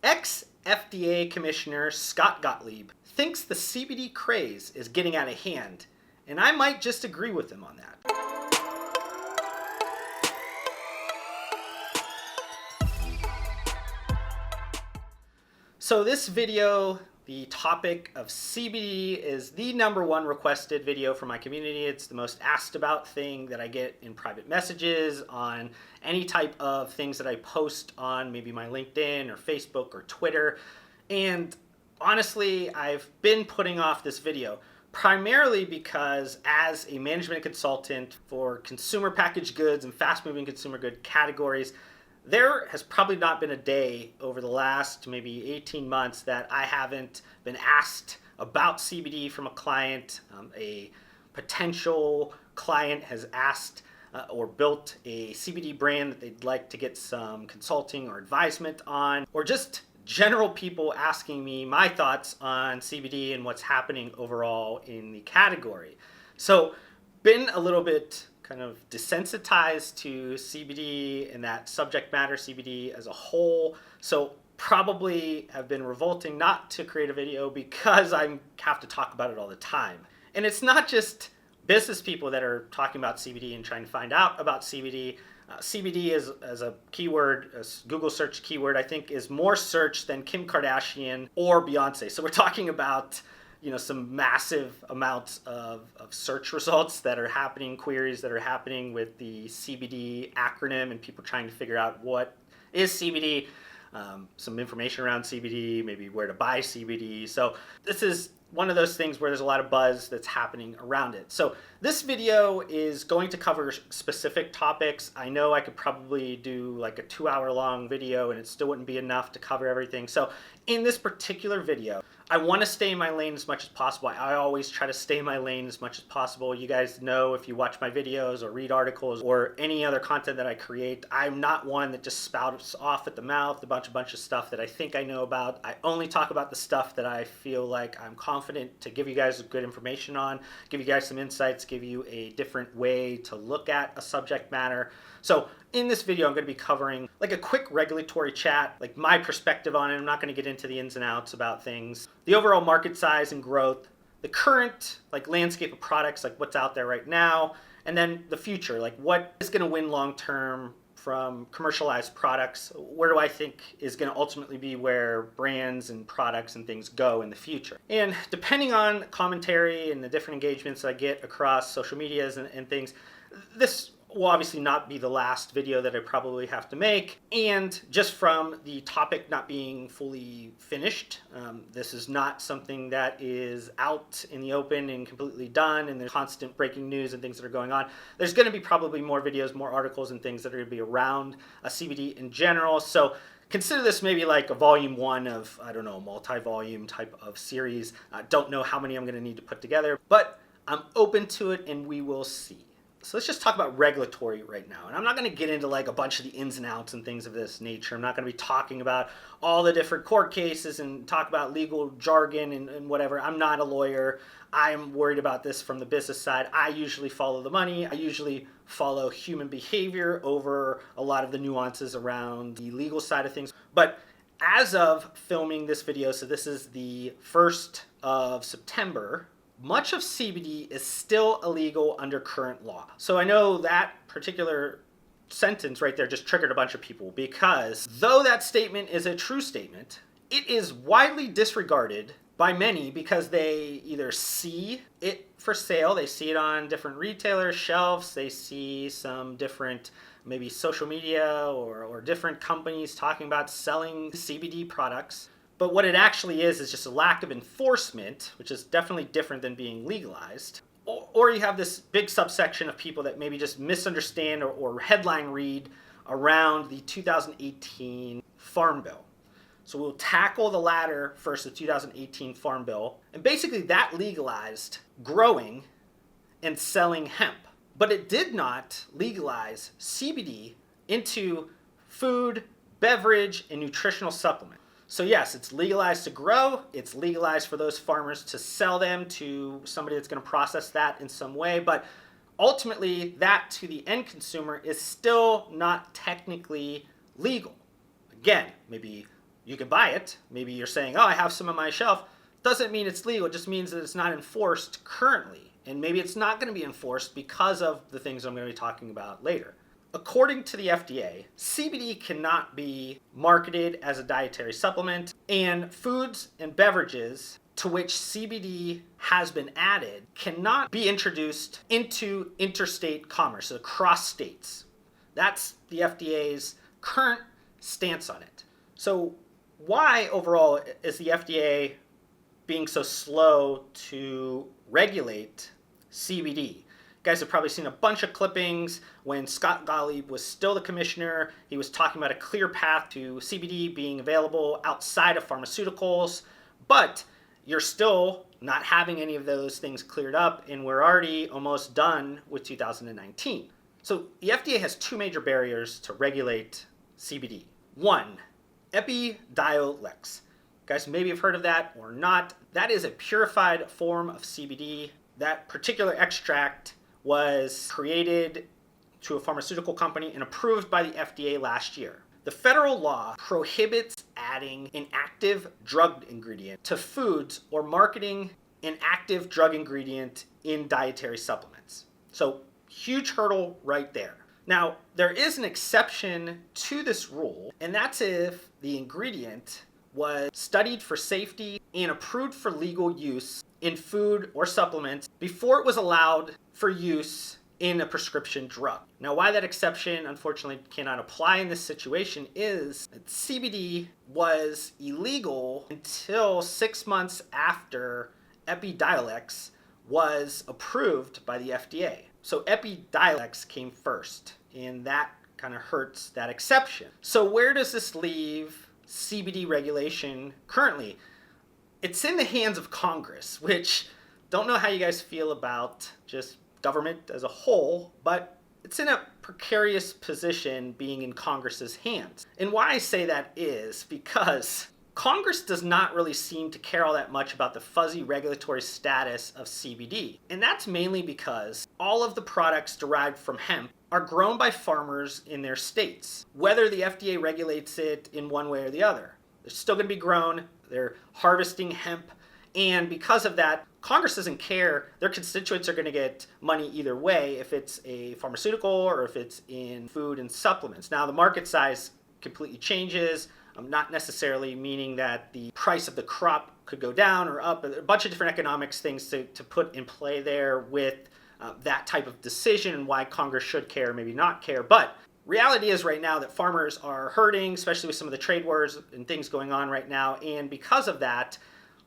Ex-FDA Commissioner Scott Gottlieb thinks the CBD craze is getting out of hand, and I might just agree with him on that. So this video, the topic of CBD, is the #1 requested video from my community. It's the most asked about thing that I get in private messages, on any type of things that I post on maybe my LinkedIn or Facebook or Twitter. And honestly, I've been putting off this video primarily because as a management consultant for consumer packaged goods and fast-moving consumer good categories, there has probably not been a day over the last maybe 18 months that I haven't been asked about CBD from a client. A potential client has asked or built a CBD brand that they'd like to get some consulting or advisement on, or just general people asking me my thoughts on CBD and what's happening overall in the category. So been a little bit kind of desensitized to CBD and that subject matter, CBD as a whole. So probably have been revolting not to create a video because I have to talk about it all the time. And it's not just business people that are talking about CBD and trying to find out about CBD. CBD is, as a keyword, a Google search keyword, I think is more searched than Kim Kardashian or Beyonce. So we're talking about some massive amounts of search results that are happening, queries that are happening with the CBD acronym, and people trying to figure out what is CBD, some information around CBD, maybe where to buy CBD. So this is one of those things where there's a lot of buzz that's happening around it. So this video is going to cover specific topics. I know I could probably do like a 2-hour long video and it still wouldn't be enough to cover everything. So in this particular video, I want to stay in my lane as much as possible. I always try to stay in my lane as much as possible. You guys know, if you watch my videos or read articles or any other content that I create, I'm not one that just spouts off at the mouth a bunch of stuff that I think I know about. I only talk about the stuff that I feel like I'm confident to give you guys good information on, give you guys some insights, give you a different way to look at a subject matter. So in this video, I'm going to be covering like a quick regulatory chat, like my perspective on it. I'm not going to get into the ins and outs about things, the overall market size and growth, the current like landscape of products, like what's out there right now, and then the future, like what is going to win long term from commercialized products. Where do I think is going to ultimately be where brands and products and things go in the future? And depending on commentary and the different engagements I get across social medias and things, this will obviously not be the last video that I probably have to make. And just from the topic not being fully finished, this is not something that is out in the open and completely done, and there's constant breaking news and things that are going on. There's going to be probably more videos, more articles and things that are going to be around CBD in general. So consider this maybe like a volume 1 of, I don't know, multi-volume type of series. I don't know how many I'm going to need to put together, but I'm open to it and we will see. So let's just talk about regulatory right now. And I'm not going to get into like a bunch of the ins and outs and things of this nature. I'm not going to be talking about all the different court cases and talk about legal jargon and whatever. I'm not a lawyer. I'm worried about this from the business side. I usually follow the money. I usually follow human behavior over a lot of the nuances around the legal side of things. But as of filming this video, so this is the 1st of September, much of CBD is still illegal under current law. So I know that particular sentence right there just triggered a bunch of people, because though that statement is a true statement, it is widely disregarded by many because they either see it for sale, they see it on different retailers' shelves, they see some different maybe social media or different companies talking about selling CBD products. But what it actually is just a lack of enforcement, which is definitely different than being legalized. Or you have this big subsection of people that maybe just misunderstand or headline read around the 2018 Farm Bill. So we'll tackle the latter first, the 2018 Farm Bill. And basically that legalized growing and selling hemp. But it did not legalize CBD into food, beverage, and nutritional supplement. So yes, it's legalized to grow, it's legalized for those farmers to sell them to somebody that's going to process that in some way, but ultimately that to the end consumer is still not technically legal. Again, maybe You can buy it. Maybe you're saying, oh, I have some on my shelf. Doesn't mean it's legal. It just means that it's not enforced currently. And maybe it's not going to be enforced because of the things I'm going to be talking about later. According to the FDA, CBD cannot be marketed as a dietary supplement, and foods and beverages to which CBD has been added cannot be introduced into interstate commerce, so across states. That's the FDA's current stance on it. So why overall is the FDA being so slow to regulate CBD? You guys have probably seen a bunch of clippings when Scott Gottlieb was still the commissioner. He was talking about a clear path to CBD being available outside of pharmaceuticals, but you're still not having any of those things cleared up, and we're already almost done with 2019. So the FDA has two major barriers to regulate CBD. One, Epidiolex. Guys, maybe you've heard of that or not. That is a purified form of CBD. That particular extract was created to a pharmaceutical company and approved by the FDA last year. The federal law prohibits adding an active drug ingredient to foods or marketing an active drug ingredient in dietary supplements. So, huge hurdle right there. Now, there is an exception to this rule, and that's if the ingredient was studied for safety and approved for legal use in food or supplements before it was allowed for use in a prescription drug. Now, why that exception unfortunately cannot apply in this situation is that CBD was illegal until 6 months after Epidiolex was approved by the FDA. So Epidiolex came first, and that kind of hurts that exception. So where does this leave CBD regulation currently? It's in the hands of Congress, which don't know how you guys feel about just government as a whole, but it's in a precarious position being in Congress's hands. And why I say that is because Congress does not really seem to care all that much about the fuzzy regulatory status of CBD. And that's mainly because all of the products derived from hemp are grown by farmers in their states, whether the FDA regulates it in one way or the other. They're still going to be grown, they're harvesting hemp, and because of that, Congress doesn't care. Their constituents are going to get money either way, if it's a pharmaceutical or if it's in food and supplements. Now, the market size completely changes. Not necessarily meaning that the price of the crop could go down or up. A bunch of different economics things to put in play there with that type of decision and why Congress should care, maybe not care. But reality is right now that farmers are hurting, especially with some of the trade wars and things going on right now. And because of that,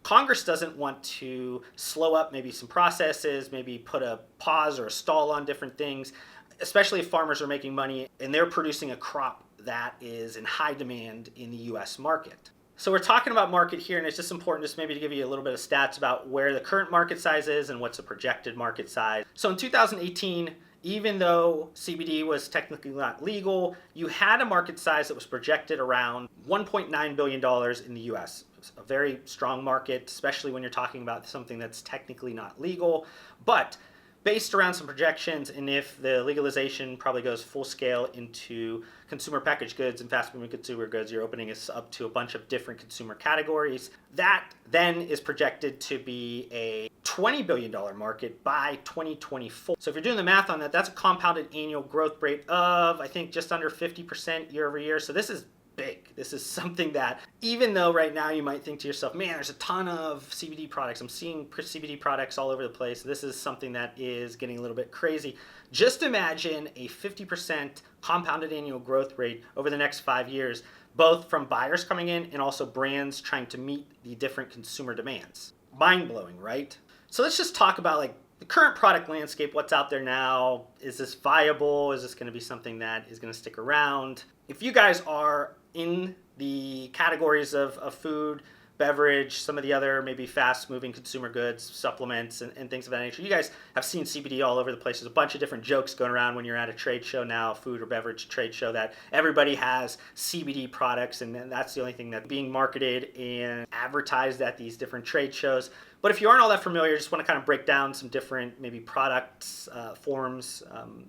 Congress doesn't want to slow up maybe some processes, maybe put a pause or a stall on different things, especially if farmers are making money and they're producing a crop that is in high demand in the US market. So we're talking about market here, and it's just important just maybe to give you a little bit of stats about where the current market size is and what's the projected market size. So in 2018, even though CBD was technically not legal, you had a market size that was projected around $1.9 billion in the US. It's a very strong market, especially when you're talking about something that's technically not legal. But based around some projections, and if the legalization probably goes full scale into consumer packaged goods and fast moving consumer goods, you're opening us up to a bunch of different consumer categories. That then is projected to be a $20 billion market by 2024. So if you're doing the math on that, that's a compounded annual growth rate of, I think, just under 50% year over year. So this is big. This is something that, even though right now you might think to yourself, man, there's a ton of CBD products. I'm seeing CBD products all over the place. This is something that is getting a little bit crazy. Just imagine a 50% compounded annual growth rate over the next 5 years, both from buyers coming in and also brands trying to meet the different consumer demands. Mind-blowing, right? So let's just talk about like the current product landscape, what's out there now. Is this viable? Is this going to be something that is going to stick around? If you guys are in the categories of food, beverage, some of the other maybe fast-moving consumer goods, supplements, and things of that nature, you guys have seen CBD all over the place. There's a bunch of different jokes going around when you're at a trade show now, food or beverage trade show, that everybody has CBD products, and that's the only thing that's being marketed and advertised at these different trade shows. But if you aren't all that familiar, just want to kind of break down some different maybe products, forms,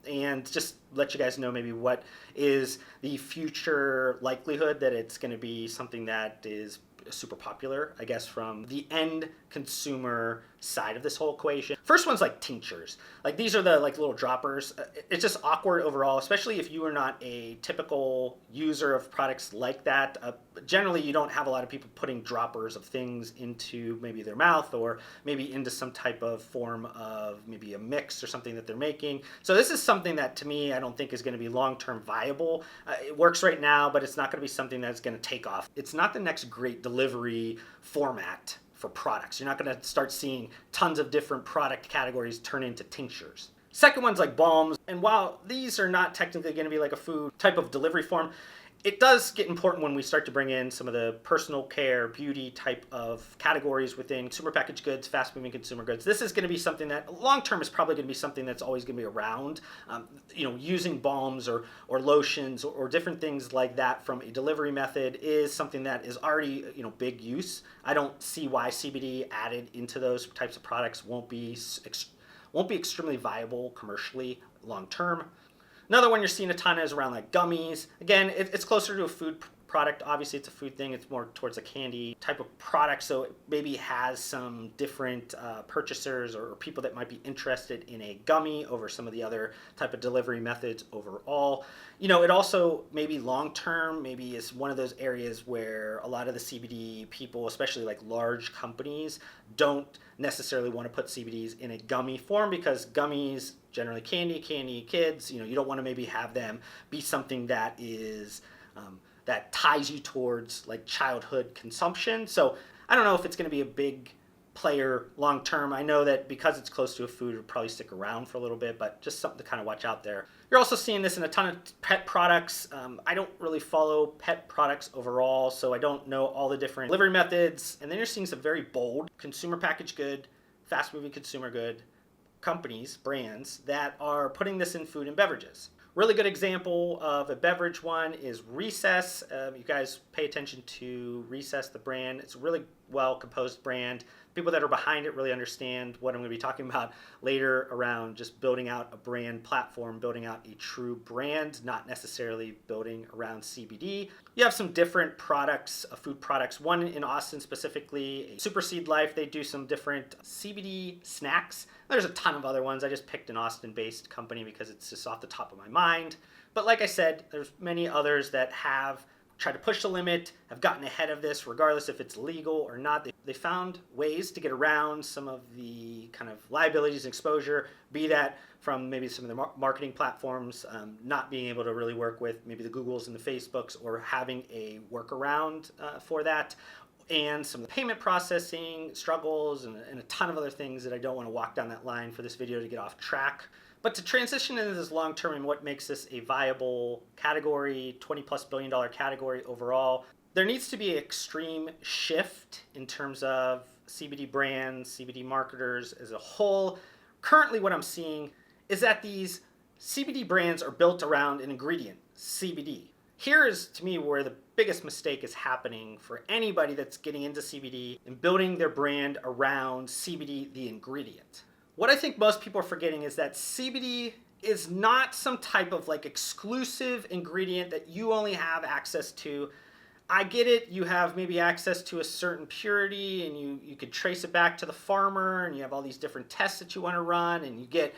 and just let you guys know maybe what is the future likelihood that it's going to be something that is super popular, I guess, from the end consumer side of this whole equation. First one's like tinctures. Like these are the like little droppers. It's just awkward overall, especially if you are not a typical user of products like that. Generally, you don't have a lot of people putting droppers of things into maybe their mouth or maybe into some type of form of maybe a mix or something that they're making. So this is something that to me, I don't think is going to be long-term viable. It works right now, but it's not going to be something that's going to take off. It's not the next great delivery format for products. You're not going to start seeing tons of different product categories turn into tinctures. Second one's like balms. And while these are not technically going to be like a food type of delivery form, it does get important when we start to bring in some of the personal care, beauty type of categories within consumer packaged goods, fast moving consumer goods. This is going to be something that long term is probably going to be something that's always going to be around. Using balms or lotions or different things like that from a delivery method is something that is already big use. I don't see why CBD added into those types of products won't be extremely viable commercially long term. Another one you're seeing a ton is around like gummies. Again, it's closer to a food product. Obviously, it's a food thing. It's more towards a candy type of product, so it maybe has some different purchasers or people that might be interested in a gummy over some of the other type of delivery methods overall. It also maybe long term maybe is one of those areas where a lot of the CBD people, especially like large companies, don't necessarily want to put CBDs in a gummy form because gummies generally candy kids. You don't want to maybe have them be something that is that ties you towards like childhood consumption. So I don't know if it's going to be a big player long term. I know that because it's close to a food, it'll probably stick around for a little bit, but just something to kind of watch out there. You're also seeing this in a ton of pet products. I don't really follow pet products overall, so I don't know all the different delivery methods. And then you're seeing some very bold consumer packaged good, fast moving consumer good companies, brands that are putting this in food and beverages. Really good example of a beverage one is Recess. You guys pay attention to Recess, the brand. It's a really well composed brand. People that are behind it really understand what I'm going to be talking about later around just building out a brand platform, building out a true brand, not necessarily building around CBD. You have some different products, food products. One in Austin specifically, Super Seed Life. They do some different CBD snacks. There's a ton of other ones. I just picked an Austin-based company because it's just off the top of my mind. But like I said, there's many others that have tried to push the limit, have gotten ahead of this, regardless if it's legal or not. They found ways to get around some of the kind of liabilities and exposure, be that from maybe some of the marketing platforms not being able to really work with maybe the Googles and the Facebooks or having a workaround for that, and some of the payment processing struggles and a ton of other things that I don't want to walk down that line for this video to get off track. But to transition into this long term and what makes this a viable category, $20+ billion category overall, there needs to be an extreme shift in terms of CBD brands, CBD marketers as a whole. Currently what I'm seeing is that these CBD brands are built around an ingredient, CBD. Here is, to me, where the biggest mistake is happening for anybody that's getting into CBD and building their brand around CBD, the ingredient. What I think most people are forgetting is that CBD is not some type of like exclusive ingredient that you only have access to. I get it, you have maybe access to a certain purity and you could trace it back to the farmer and you have all these different tests that you want to run and you get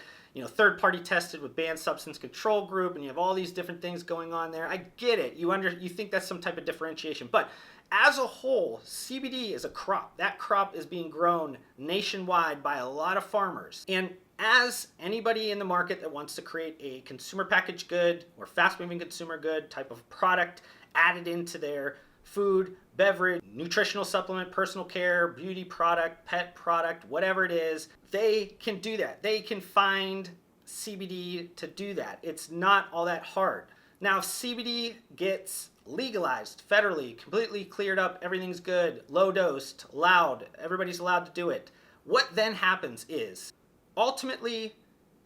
third-party tested with banned substance control group and you have all these different things going on there. I get it. You think that's some type of differentiation. But as a whole, CBD is a crop. That crop is being grown nationwide by a lot of farmers. And as anybody in the market that wants to create a consumer packaged good or fast-moving consumer good type of product added into their food, beverage, nutritional supplement, personal care, beauty product, pet product, whatever it is, they can do that. They can find CBD to do that. It's not all that hard. Now, if CBD gets legalized federally, completely cleared up, everything's good, low dosed, allowed, everybody's allowed to do it, what then happens is ultimately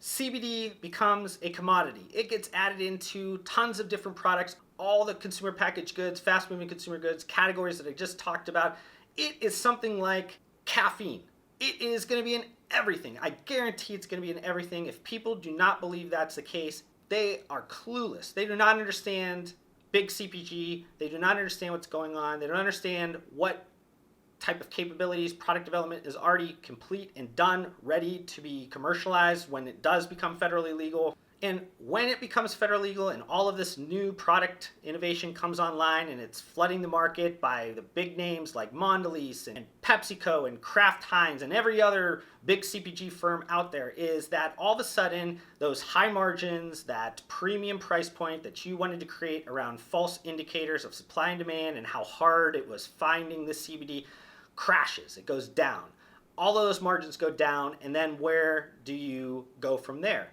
CBD becomes a commodity. It gets added into tons of different products, all the consumer packaged goods, fast moving consumer goods, categories that I just talked about. It is something like caffeine. It is going to be in everything. I guarantee it's going to be in everything. If people do not believe that's the case, they are clueless. They do not understand big CPG. They do not understand what's going on. They don't understand what type of capabilities, product development is already complete and done, ready to be commercialized when it does become federally legal. And when it becomes federally legal and all of this new product innovation comes online and it's flooding the market by the big names like Mondelez and PepsiCo and Kraft Heinz and every other big CPG firm out there, is that all of a sudden those high margins, that premium price point that you wanted to create around false indicators of supply and demand and how hard it was finding the CBD crashes. It goes down. All of those margins go down, and then where do you go from there?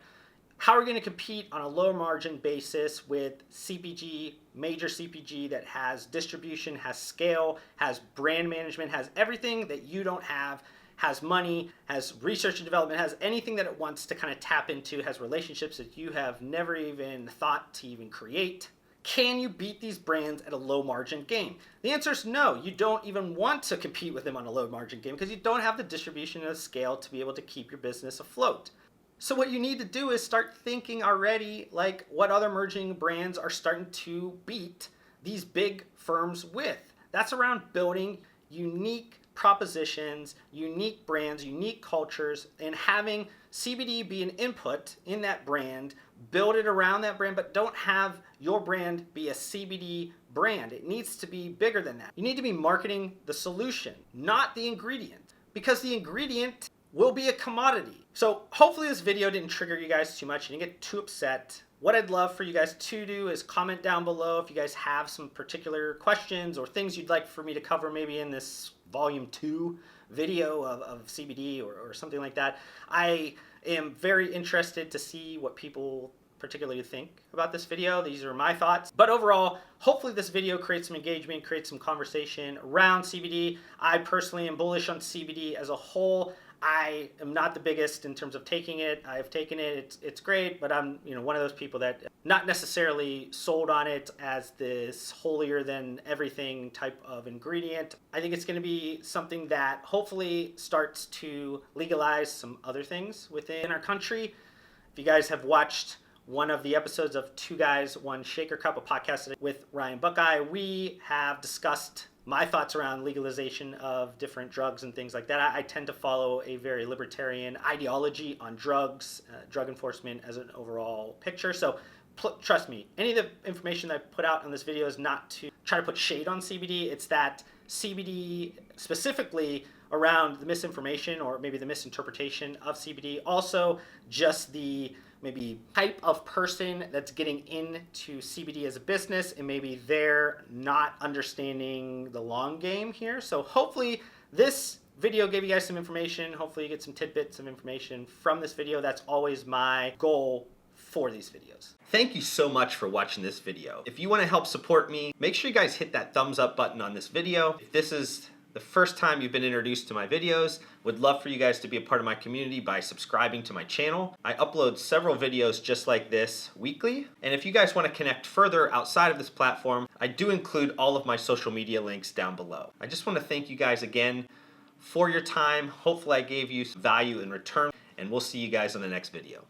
How are we going to compete on a low margin basis with CPG, major CPG that has distribution, has scale, has brand management, has everything that you don't have, has money, has research and development, has anything that it wants to kind of tap into, has relationships that you have never even thought to even create? Can you beat these brands at a low margin game? The answer is no. You don't even want to compete with them on a low margin game because you don't have the distribution and the scale to be able to keep your business afloat. So what you need to do is start thinking already like what other emerging brands are starting to beat these big firms with. That's around building unique propositions, unique brands, unique cultures, and having CBD be an input in that brand, build it around that brand, but don't have your brand be a CBD brand. It needs to be bigger than that. You need to be marketing the solution, not the ingredient, because the ingredient will be a commodity. So hopefully this video didn't trigger you guys too much. You didn't get too upset. What I'd love for you guys to do is comment down below if you guys have some particular questions or things you'd like for me to cover maybe in this volume 2 video of CBD or something like that. I am very interested to see what people particularly think about this video. These are my thoughts. But overall, hopefully this video creates some engagement, creates some conversation around CBD. I personally am bullish on CBD as a whole. I am not the biggest in terms of taking it. I've taken it. It's great, but I'm one of those people that not necessarily sold on it as this holier than everything type of ingredient. I think it's going to be something that hopefully starts to legalize some other things within our country. If you guys have watched one of the episodes of Two Guys, One Shaker Cup, a podcast with Ryan Buckeye, we have discussed my thoughts around legalization of different drugs and things like that. I tend to follow a very libertarian ideology on drugs, drug enforcement as an overall picture. So trust me, any of the information that I put out on this video is not to try to put shade on CBD. It's that CBD specifically around the misinformation or maybe the misinterpretation of CBD. Also, just the maybe type of person that's getting into CBD as a business, and maybe they're not understanding the long game here. So hopefully this video gave you guys some information. Hopefully you get some tidbits of information from this video. That's always my goal for these videos. Thank you so much for watching this video. If you want to help support me, make sure you guys hit that thumbs up button on this video. If this is the first time you've been introduced to my videos, would love for you guys to be a part of my community by subscribing to my channel. I upload several videos just like this weekly. And if you guys want to connect further outside of this platform, I do include all of my social media links down below. I just want to thank you guys again for your time. Hopefully I gave you some value in return, and we'll see you guys on the next video.